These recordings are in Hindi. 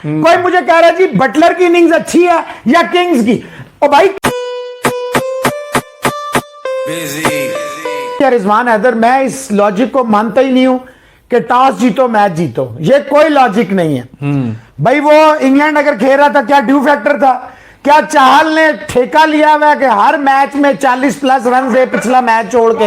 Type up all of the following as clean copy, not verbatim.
कोई मुझे कह रहा है जी बटलर की इनिंग्स अच्छी है या किंग्स की। ओ भाई रिजवान हैदर, मैं इस लॉजिक को मानता ही नहीं हूं कि टॉस जीतो मैच जीतो, ये कोई लॉजिक नहीं है। भाई वो इंग्लैंड अगर खेल रहा था, क्या ड्यू फैक्टर था? क्या चाहल ने ठेका लिया हुआ है कि हर मैच में 40 प्लस रन दे, पिछला मैच छोड़ के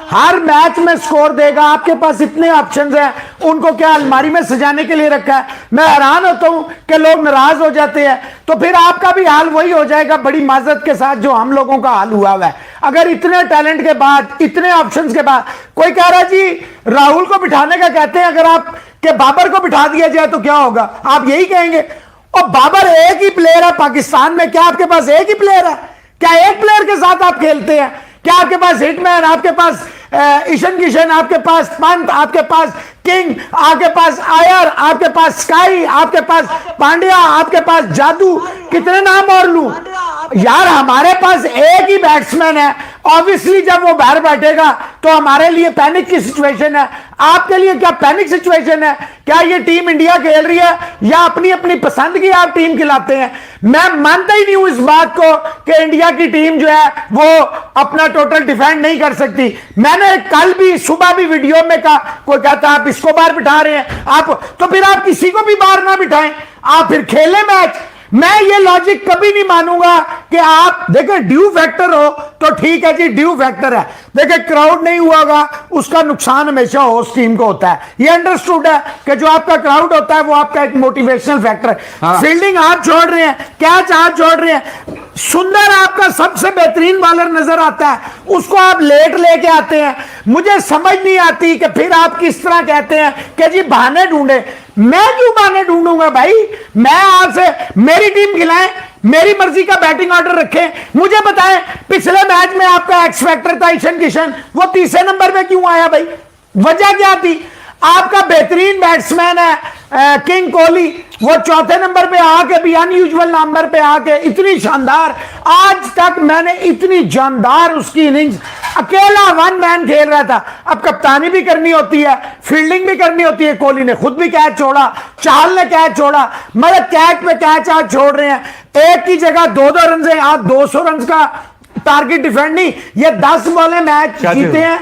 हर मैच में स्कोर देगा? आपके पास इतने ऑप्शंस हैं, उनको क्या अलमारी में सजाने के लिए रखा है? मैं हैरान होता हूं कि लोग नाराज हो जाते हैं। तो फिर आपका भी हाल वही हो जाएगा बड़ी माजरत के साथ जो हम लोगों का हाल हुआ है। अगर इतने टैलेंट के बाद, इतने ऑप्शंस के बाद कोई कह रहा है जी राहुल को बिठाने का कहते हैं, अगर आप के बाबर को बिठा दिया जाए तो क्या होगा? आप यही कहेंगे। और बाबर एक ही प्लेयर है पाकिस्तान में, क्या आपके पास एक ही प्लेयर है? क्या एक प्लेयर के साथ आप खेलते हैं? क्या आपके पास हिटमैन, आपके पास ईशान किशन, आपके पास पंत, आपके पास किंग, आपके पास आयर, आपके पास स्काई, आपके पास पांड्या, आपके पास जादू, कितने नाम और लूं यार? हमारे पास एक ही बैट्समैन है। ऑब्वियसली जब वो बाहर बैठेगा तो हमारे लिए पैनिक की सिचुएशन है। आपके लिए क्या पैनिक सिचुएशन है? क्या ये टीम इंडिया खेल रही है या अपनी अपनी पसंद की आप टीम खिलाते हैं? मैं मानता ही नहीं हूं इस बात को कि इंडिया की टीम जो है वो अपना टोटल डिफेंड नहीं कर सकती। मैंने कल भी सुबह भी वीडियो में कहा, कोई कहता आप इसको बाहर बिठा रहे हैं, आप तो फिर आप किसी को भी बाहर ना बिठाएं, आप फिर खेलें मैच। मैं ये लॉजिक कभी नहीं मानूंगा कि आप देखें ड्यू फैक्टर हो तो ठीक है जी, ड्यू फैक्टर है। देखें क्राउड नहीं हुआ होगा, उसका नुकसान हमेशा होस्ट टीम को होता है। ये अंडरस्टूड है कि जो आपका क्राउड होता है वो आपका एक मोटिवेशनल फैक्टर है। हाँ। फील्डिंग आप छोड़ रहे हैं, कैच आप छोड़ रहे हैं, सुंदर आपका सबसे बेहतरीन बॉलर नजर आता है, उसको आप लेट लेके आते हैं। मुझे समझ नहीं आती कि फिर आप किस तरह कहते हैं कि जी बहाने ढूंढे। मैं क्यों बहाने ढूंढूंगा भाई? मैं आपसे मेरी टीम खिलाएं, मेरी मर्जी का बैटिंग ऑर्डर रखें। मुझे बताएं पिछले मैच में आपका एक्स फैक्टर था ईशान किशन, वो तीसरे नंबर पे क्यों आया भाई? वजह क्या थी? आपका बेहतरीन बैट्समैन है किंग कोहली, वो चौथे नंबर पे आके भी अनयूजुअल नंबर पे आके इतनी शानदार, आज तक मैंने इतनी जानदार उसकी इनिंग्स, अकेला वन मैन खेल रहा था। अब कप्तानी भी करनी होती है, फील्डिंग भी करनी होती है। कोहली ने खुद भी कैच छोड़ा, चाहल ने कैच छोड़ा, मतलब कैच पे कैच आज छोड़ रहे हैं। एक की जगह 2-2 रन से आप 200 रन का टारगेट डिफेंड नहीं, ये 10 बॉलें मैच जीते हैं,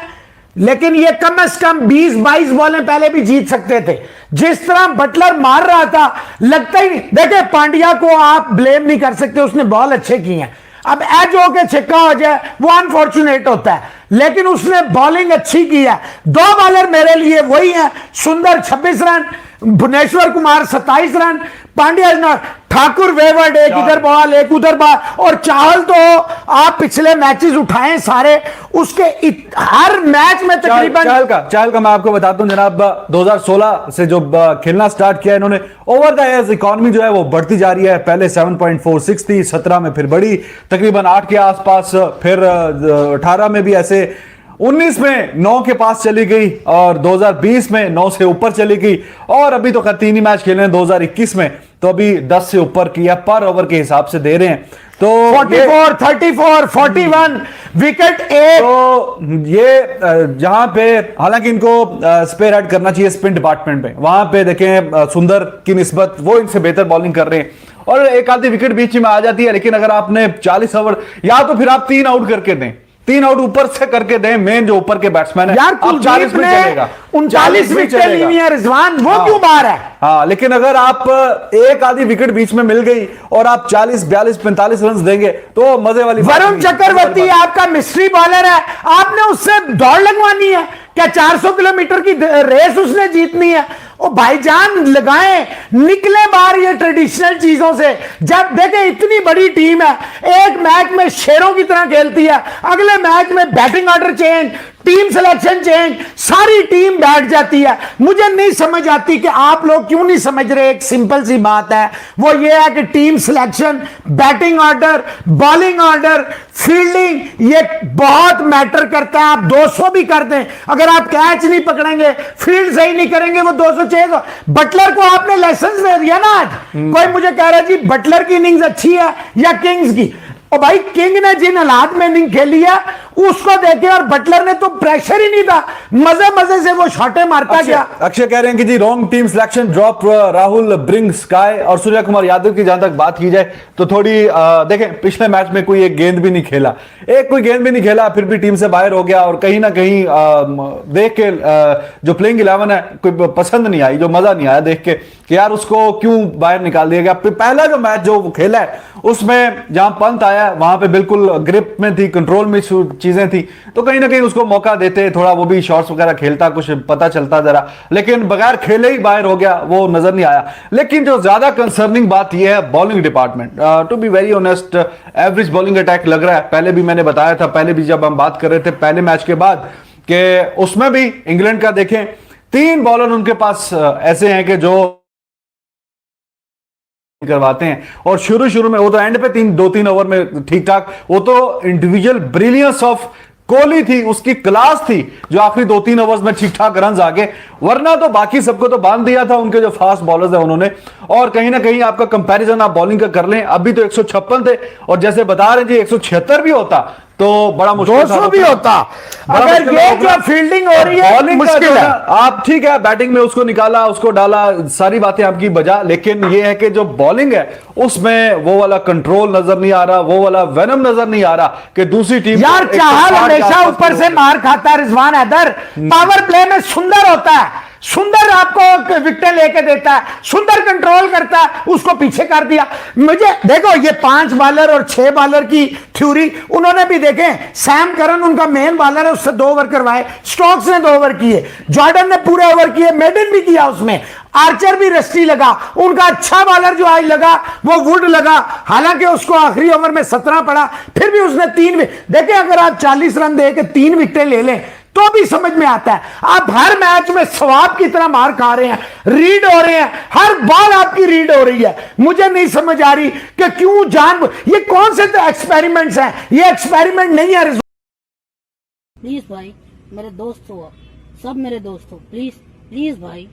लेकिन ये कम से कम 20-22 बॉलें पहले भी जीत सकते थे। जिस तरह बटलर मार रहा था लगता ही नहीं। देखिए पांड्या को आप ब्लेम नहीं कर सकते, उसने बॉल अच्छे किए हैं। अब एज होके छक्का हो जाए वो अनफॉर्चुनेट होता है, लेकिन उसने बॉलिंग अच्छी की है। 2 बॉलर मेरे लिए वही है, Sundar 26 run, Bhuvneshwar Kumar 27 run, Pandya, Thakur wayward एक इधर बॉल एक उधर बॉल, और चाहल तो आप पिछले मैचेस उठाएं सारे उसके हर मैच में तकरीबन। चाहल का मैं आपको बताता हूं जनाब, 2016 से जो खेलना स्टार्ट किया इन्होंने, ओवर द इयर्स इकोनॉमी जो है वो बढ़ती जा रही है। पहले 7.46 थी, 17 में फिर बढ़ी तकरीबन 8 के आसपास, फिर 18 में भी ऐसे, 19 में 9 के पास चली गई और 2020 में 9 से ऊपर चली गई, और अभी तो 3 ही मैच खेले हैं 2021 में, तो अभी 10 से ऊपर किया पर ओवर के हिसाब से दे रहे हैं। तो 44, 34, 41 विकेट एक। तो ये जहां पे हालांकि इनको स्पेयर हेड करना चाहिए स्पिन डिपार्टमेंट में, वहां पे देखें सुंदर की निस्बत वो इनसे बेहतर बॉलिंग कर रहे हैं, और एक आधी विकेट बीच में आ जाती है। लेकिन अगर आपने 40 ओवर, या तो फिर आप 3 आउट करके दें, 3 आउट ऊपर से करके दें, मेन जो ऊपर के बैट्समैन है यार, 40 में चलेगा, 39 विकेट ली है रिजवान, वो क्यों बाहर है? हाँ, लेकिन अगर आप एक आधी विकेट बीच में मिल गई और आप 40, 42, 45 रन देंगे तो मजे वाली। वरुण चक्रवर्ती आपका मिस्ट्री बॉलर है, आपने उससे दौड़ लगवानी है क्या? 400 किलोमीटर की रेस उसने जीतनी है? ओ भाईजान लगाएं, निकले बाहर ये ट्रेडिशनल चीजों से। जब देखें इतनी बड़ी टीम है, एक मैच में शेरों की तरह खेलती है, अगले मैच में batting order change, team selection change, सारी टीम बैठ जाती है। मुझे नहीं समझ आती कि आप लोग क्यों नहीं समझ रहे। एक सिंपल सी बात है, वो ये है कि team selection, batting order, bowling order, fielding, ये बहुत मैटर करता है। आप 200 भी कर दें, अगर आप कैच नहीं पकड़ेंगे, फील्ड सही नहीं करेंगे, वो 200 चाहिए। बटलर को आपने लाइसेंस दे दिया ना आज। कोई मुझे कह रहा है जी बटलर की इनिंग्स अच्छी है या किंग्स की। और भाई किंग ने जिन हालात में इनिंग खेली है उसको देखे, और बटलर ने तो प्रेशर ही नहीं था, मजे मजे से वो शॉटें मारता गया। अक्षय कह रहे हैं कि जी wrong team selection, drop Rahul, bring Sky. और सूर्या कुमार यादव की जहां तक बात की जाए तो थोड़ी देखें, पिछले मैच में कोई एक गेंद भी नहीं खेला, कोई गेंद भी नहीं खेला, फिर भी टीम से बाहर हो गया। और कहीं ना कहीं देख के जो प्लेइंग 11 है कोई पसंद नहीं आई, जो मजा नहीं आया देख के कि यार उसको क्यों बाहर निकाल दिया गया। पहला जो मैच जो वो खेला है उसमें जहां पंत आया वहां पे बिल्कुल ग्रिप में थी, कंट्रोल में चीजें थी, तो कहीं ना कहीं उसको मौका देते, थोड़ा वो भी शॉट्स वगैरह खेलता, कुछ पता चलता जरा, लेकिन बगैर खेले ही बाहर हो गया, वो नजर नहीं आया। लेकिन जो ज्यादा कंसर्निंग बात यह है bowling department, to be very honest, average bowling attack लग रहा है। पहले भी मैंने बताया था, पहले भी जब हम बात कर रहे थे पहले मैच के बाद, कि उसमें भी इंग्लैंड का देखें 3 बॉलर उनके पास ऐसे हैं कि जो करवाते हैं। और शुरू में वो तो एंड पे 2-3 ओवर में ठीक ठाक, वो तो इंडिविजुअल ब्रिलियंस ऑफ कोहली थी, उसकी क्लास थी, जो आखिरी 2-3 ओवर्स में ठीक ठाक रन आगे, वरना तो बाकी सबको तो बांध दिया था उनके जो फास्ट बॉलर्स है उन्होंने। और कहीं ना कहीं आपका कंपैरिजन आप बॉलिंग का कर लें, अभी तो 156 थे, और जैसे बता रहे जी 176 भी होता तो बड़ा मुश्किल 200 भी होता। अगर ये जो फील्डिंग हो रही है बॉलिंग मुश्किल है। आप ठीक है, बैटिंग में उसको निकाला, उसको डाला, सारी बातें आपकी बजा, लेकिन ये है कि जो बॉलिंग है उसमें वो वाला कंट्रोल नजर नहीं आ रहा, वो वाला वेनम नजर नहीं आ रहा कि दूसरी टीम यार चाहल हमेशा ऊपर से मार खाता है, रिजवान हैदर पावर प्ले में सुंदर होता है, सुंदर आपको विकेट लेके देता है, सुंदर कंट्रोल करता है, उसको पीछे कर दिया। मुझे देखो ये 5 बॉलर और 6 बॉलर की थ्योरी उन्होंने भी देखे, सैम करन उनका मेन बॉलर है, उससे 2 ओवर करवाए, स्टोक्स ने 2 ओवर किए, जॉर्डन ने पूरे ओवर किए, मेडन भी किया, उसमें आर्चर भी रस्टी लगा, उनका अच्छा बॉलर जो आज लगा वो वुड लगा, हालांकि उसको आखिरी ओवर में 17 पड़ा, फिर भी उसने 3 देखे, अगर आप 40 रन दे के 3 विकेटें ले लें तो भी समझ में आता है। आप हर मैच में सवाब की तरह मार खा रहे हैं, रीड हो रहे हैं, हर बॉल आपकी रीड हो रही है। मुझे नहीं समझ आ रही कि क्यों ये कौन से एक्सपेरिमेंट्स हैं, ये एक्सपेरिमेंट नहीं है। प्लीज भाई, मेरे दोस्त हो, सब मेरे दोस्त हो, प्लीज प्लीज भाई।